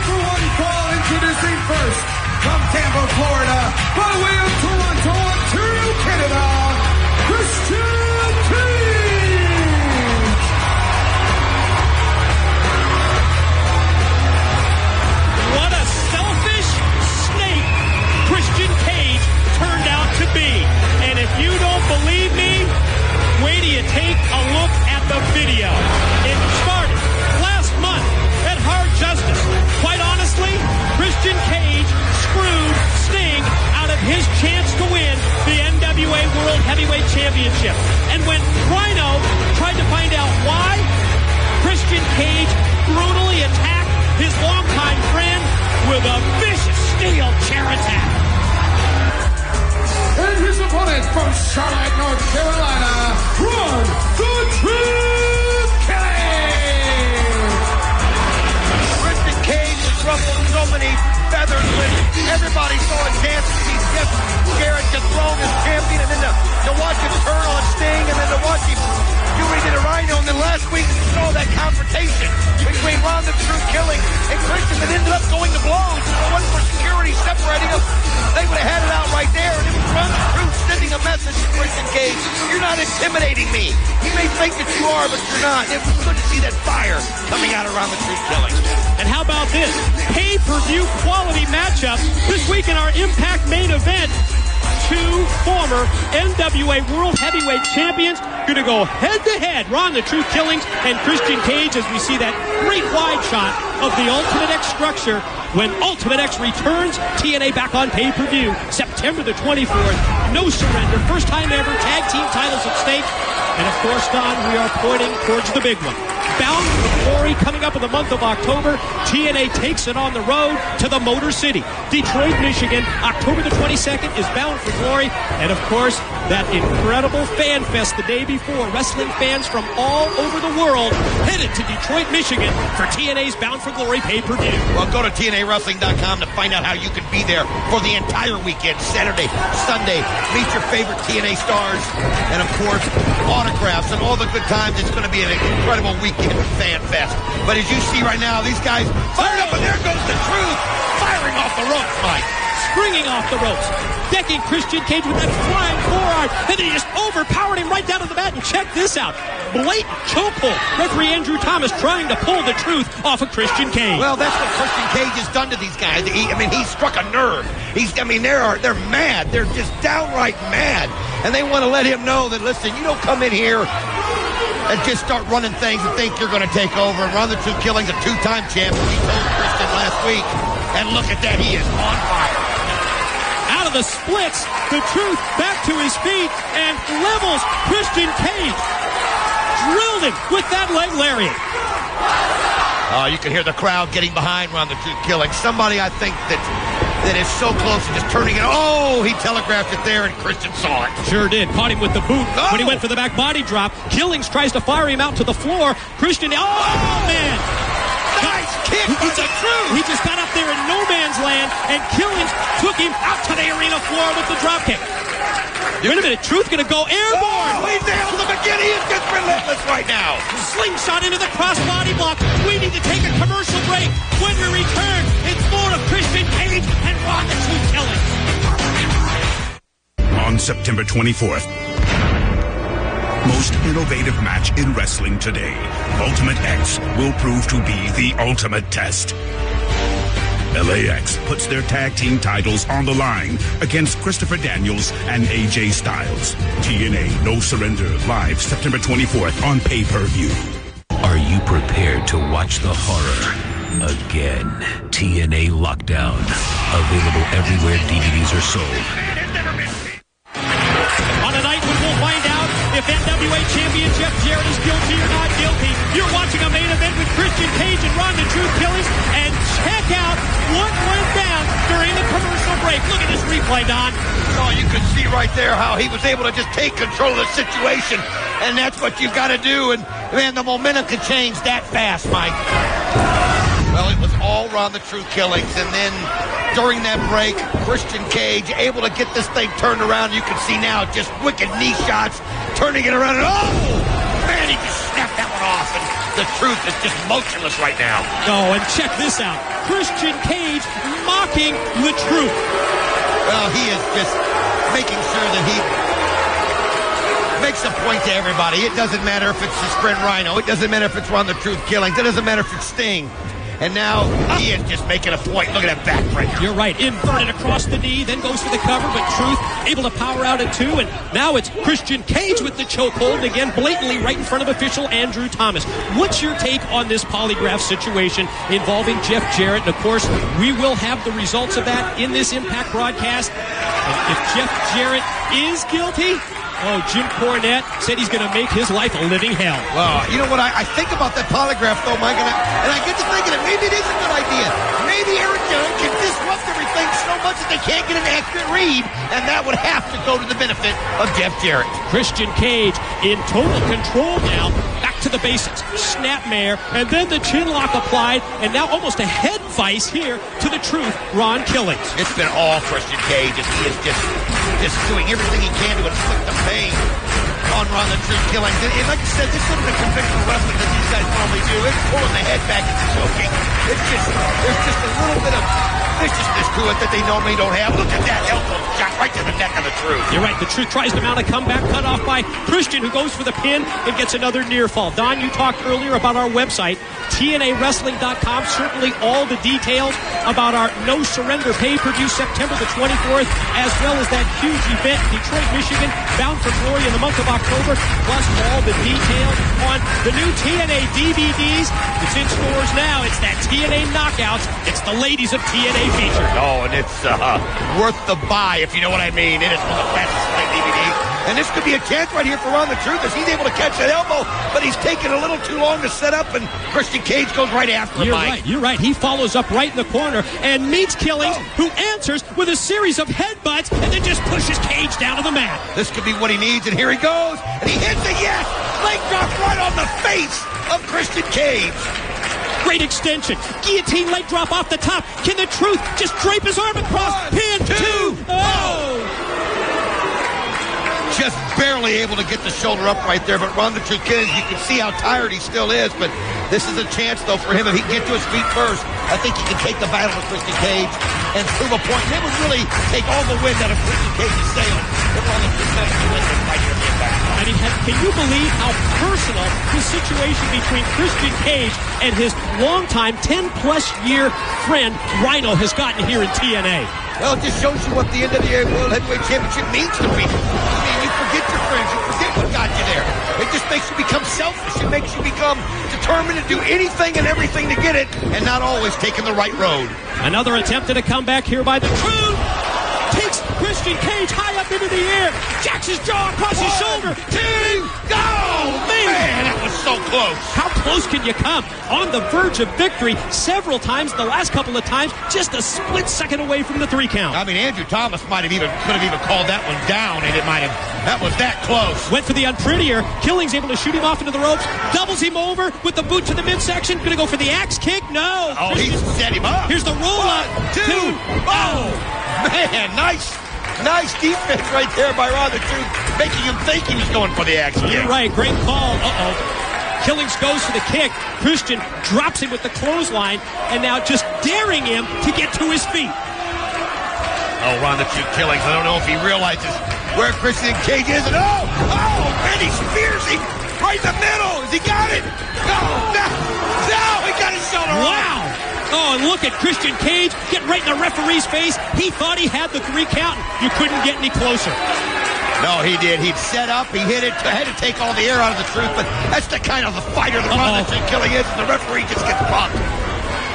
for one fall, introducing first from Tampa, Florida, by way of Toronto, Ontario, Canada, Christian Cage. What a selfish snake Christian Cage turned out to be. And if you don't believe me, wait till you take a look at the video. It started last month at Hard Justice. Quite honestly, Christian Cage screwed Sting out of his chance to win the NWA World Heavyweight Championship. And when Rhino tried to find out why, Christian Cage brutally attacked his longtime friend with a vicious steel chair attack. And his opponent from Charlotte, North Carolina, Ron the Truth Cage. Christian Cage has ruffled so many feathers when everybody saw a chance to see Jeff Jarrett dethroned as champion, and then to watch him turn on Sting, and then to watch him do what he did to Rhino, and then last week we saw that confrontation between Ron the Truth Killing and Christian that ended up going to blows. If it wasn't for security separating them, they would have had it out right there, and it was Ron the Truth sending a message to Christian Cage. You're not intimidating me. You may think that you are, but you're not. It was good to see that fire coming out of Ron the Truth Killing. And how about this? Pay-per-view quality matchup this week in our Impact main event. Two former NWA World Heavyweight Champions going to go head-to-head. Ron the Truth Killings and Christian Cage as we see that great wide shot of the Ultimate X structure when Ultimate X returns. TNA back on pay-per-view September the 24th. No surrender. First time ever. Tag team titles at stake. And of course, Don, we are pointing towards the big one. Bound for Glory coming up in the month of October. TNA takes it on the road to the Motor City. Detroit, Michigan, October the 22nd is Bound for Glory. And of course, that incredible fan fest the day before. Wrestling fans from all over the world headed to Detroit, Michigan for TNA's Bound for Glory pay-per-view. Well, go to TNAWrestling.com to find out how you can be there for the entire weekend, Saturday, Sunday. Meet your favorite TNA stars. And of course, autographs and all the good times. It's going to be an incredible weekend fan fest. But as you see right now, these guys fired up, and there goes the Truth firing off the ropes, Mike. Springing off the ropes, decking Christian Cage with that flying forearm, and then he just overpowered him right down to the mat. And check this out, blatant chokehold. Referee Andrew Thomas trying to pull the Truth off of Christian Cage. Well, that's what Christian Cage has done to these guys. He struck a nerve. They're mad. They're just downright mad, and they want to let him know that, listen, you don't come in here and just start running things and think you're going to take over. And Ron the Truth Killing's a two-time champion. He told Christian last week, and look at that, he is on fire. Out of the splits, the Truth back to his feet and levels Christian Cage. Drilled him with that leg lariat. You can hear the crowd getting behind Ron the Truth Killing. Somebody, I think, that is so close to just turning it. Oh, he telegraphed it there, and Christian saw it. Sure did. Caught him with the boot when he went for the back body drop. Killings tries to fire him out to the floor. Christian, oh, man. Nice kick by the Truth. He just got up there in no man's land, and Killings took him out to the arena floor with the drop kick. Wait a minute, Truth gonna go airborne. Oh, he nailed him again. He is just relentless right now. Slingshot into the crossbody block. We need to take a commercial break. When we return, it's more of Christian Cage and Ron the Truth Killing. On September 24th, most innovative match in wrestling today, Ultimate X will prove to be the ultimate test. LAX puts their tag team titles on the line against Christopher Daniels and AJ Styles. TNA No Surrender live September 24th on pay-per-view. Are you prepared to watch the horror again? TNA Lockdown. Available everywhere DVDs are sold. On a night when we'll find out if NWA champion Jeff Jarrett is guilty or not guilty. You're watching a main event with Christian Cage and Ron the Truth Killings. And check out what went down during the commercial break. Look at this replay, Don. Oh, you could see right there how he was able to just take control of the situation. And that's what you've got to do. And, man, the momentum could change that fast, Mike. Well, it was all Ron the Truth Killings. And then during that break, Christian Cage able to get this thing turned around. You can see now just wicked knee shots, turning it around. And, oh, man, he just snapped that one off. And The Truth is just motionless right now. Oh, and check this out. Christian Cage mocking the Truth. Well, he is just making sure that he makes a point to everybody. It doesn't matter if it's his friend Rhino. It doesn't matter if it's Ron the Truth Killings. It doesn't matter if it's Sting. And now he is just making a point. Look at that backbreaker. You're right. Inverted across the knee, then goes for the cover, but Truth able to power out at 2. And now it's Christian Cage with the chokehold. Again, blatantly right in front of official Andrew Thomas. What's your take on this polygraph situation involving Jeff Jarrett? And of course, we will have the results of that in this Impact broadcast. And if Jeff Jarrett is guilty, Jim Cornette said he's going to make his life a living hell. Well, you know what? I think about that polygraph, though, Mike, and I get to thinking that maybe it is a good idea. Maybe Eric Young can disrupt everything so much that they can't get an accurate read, and that would have to go to the benefit of Jeff Jarrett. Christian Cage in total control now. Back to the basics. Snapmare, and then the chin lock applied, and now almost a head vice here to the Truth, Ron Killings. It's been all Christian Cage, and he is just doing everything he can to inflict the pain on Ron the Truth Killings. And like you said, this isn't the conventional wrestling that these guys normally do. It's pulling the head back and choking. There's just a little bit of viciousness to it that they normally don't have. Look at that elbow shot right to the neck of the Truth. You're right. The Truth tries to mount a comeback, cut off by Christian, who goes for the pin and gets another near fall. Don, you talked earlier about our website, TNAWrestling.com. Certainly all the details about our No Surrender pay-per-view September the 24th, as well as that huge event in Detroit, Michigan, Bound for Glory in the month of October, plus all the details on the new TNA DVDs. It's in stores now. It's that TNA Knockouts. It's the ladies of TNA feature. Oh, and it's worth the buy, if you know what I mean. It is one of the fastest selling DVDs. And this could be a chance right here for Ron the Truth as he's able to catch that elbow, but he's taking a little too long to set up, and Christian Cage goes right after him. You're right. He follows up right in the corner and meets Killings, who answers with a series of headbutts and then just pushes Cage down to the mat. This could be what he needs, and here he goes, and he hits it, yes! Leg drop right on the face of Christian Cage. Great extension. Guillotine leg drop off the top. Can the Truth just drape his arm across? Pin, 2. Oh! Just barely able to get the shoulder up right there, but Ron the Truth Killings, you can see how tired he still is, but this is a chance, though, for him. If he can get to his feet first, I think he can take the battle with Christian Cage and prove a point. And it would really take all the wind out of Christian Cage's sails if Ron the Truth Killings can win this right here in the Impact. I mean, can you believe how personal the situation between Christian Cage and his longtime 10-plus year friend Rhino has gotten here in TNA? Well, it just shows you what the NWA World Heavyweight Championship means to people. I mean, you forget your friends. You forget what got you there. It just makes you become selfish. It makes you become determined to do anything and everything to get it and not always taking the right road. Another attempt at a comeback here by the Truth. Takes Christian Cage high up into the air. Jacks his jaw across his shoulder. 2, go! Man, that was so close. How close can you come? On the verge of victory several times. The last couple of times, just a split second away from the 3 count. I mean, Andrew Thomas could have even called that one down, and that was that close. Went for the unprettier. Killings able to shoot him off into the ropes. Doubles him over with the boot to the midsection. Gonna go for the axe kick. No. Oh, he set him up. Here's the roll up. 1, 2. Oh, man, nice defense right there by Ron the Truth, making him think he was going for the axe kick. You're right, great call. Killings goes for the kick. Christian drops him with the clothesline, and now just daring him to get to his feet. Oh, Ron the Truth Killings, I don't know if he realizes where Christian Cage is. And man, he spears him right in the middle. Has he got it? No, he got his shoulder off. Wow. Oh, and look at Christian Cage get right in the referee's face. He thought he had the 3 count. You couldn't get any closer. No, he did. He'd set up. He hit it. Had to take all the air out of the Truth, but that's the kind of the fighter that Ron the Truth Killing is. The referee just gets bumped.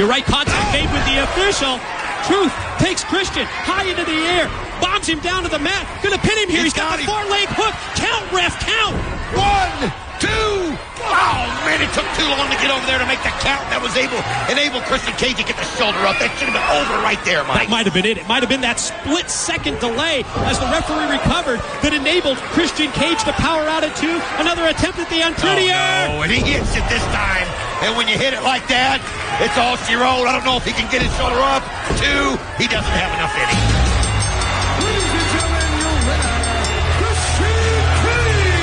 You're right. Contact made with the official. Truth takes Christian high into the air. Bombs him down to the mat. Gonna pin him here. He's got the 4-leg hook. Count, ref, count. 1, 2. Oh, man, it took too long to get over there to make the count. That was enable Christian Cage to get the shoulder up. That should have been over right there, Mike. That might have been it. It might have been that split-second delay as the referee recovered that enabled Christian Cage to power out at 2. Another attempt at the unprettier. Oh, no, and he hits it this time. And when you hit it like that, it's all she wrote. I don't know if he can get his shoulder up. 2, he doesn't have enough in him. Ladies and gentlemen, your winner, Christian Cage.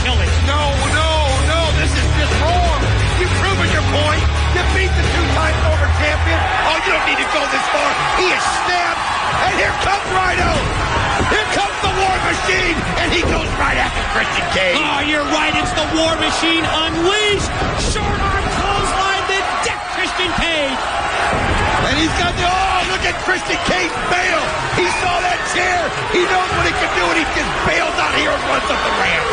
killing. No, this is just wrong. You've proven your point. You beat the two-time former champion. Oh, you don't need to go this far. He is snapped. And here comes Rhino. Here comes the War Machine. And he goes right after Christian Cage. Oh, you're right. It's the War Machine unleashed. Short arm clothesline to deck Christian Cage. And he's got look at Christian Cage bail. He saw that chair. He knows what he can do, and he just bails out here and runs up the ramp.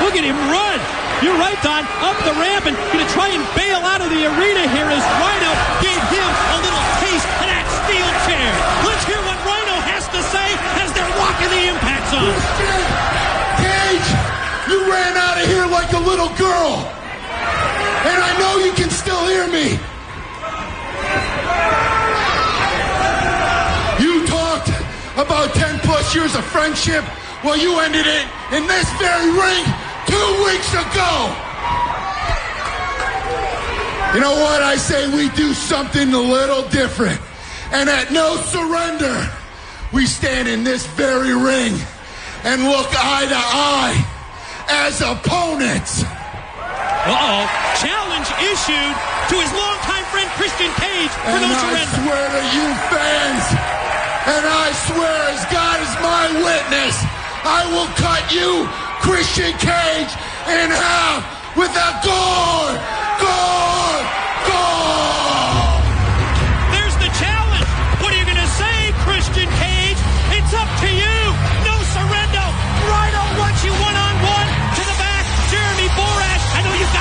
Look at him run. You're right, Don. Up the ramp and going to try and bail out of the arena here as Rhino gave him a little taste of that steel chair. Let's hear what Rhino has to say as they're walking the Impact Zone. Cage, you ran out of here like a little girl. And I know you can still hear me. You talked about 10 plus years of friendship. Well, you ended it in this very ring 2 weeks ago. You know what? I say we do something a little different. And at No Surrender, we stand in this very ring and look eye to eye as opponents. Uh-oh. Challenge issued to his longtime friend Christian Cage for No Surrender. I swear to you fans, and I swear as God is my witness, I will cut you, Christian Cage, in half with a gourd!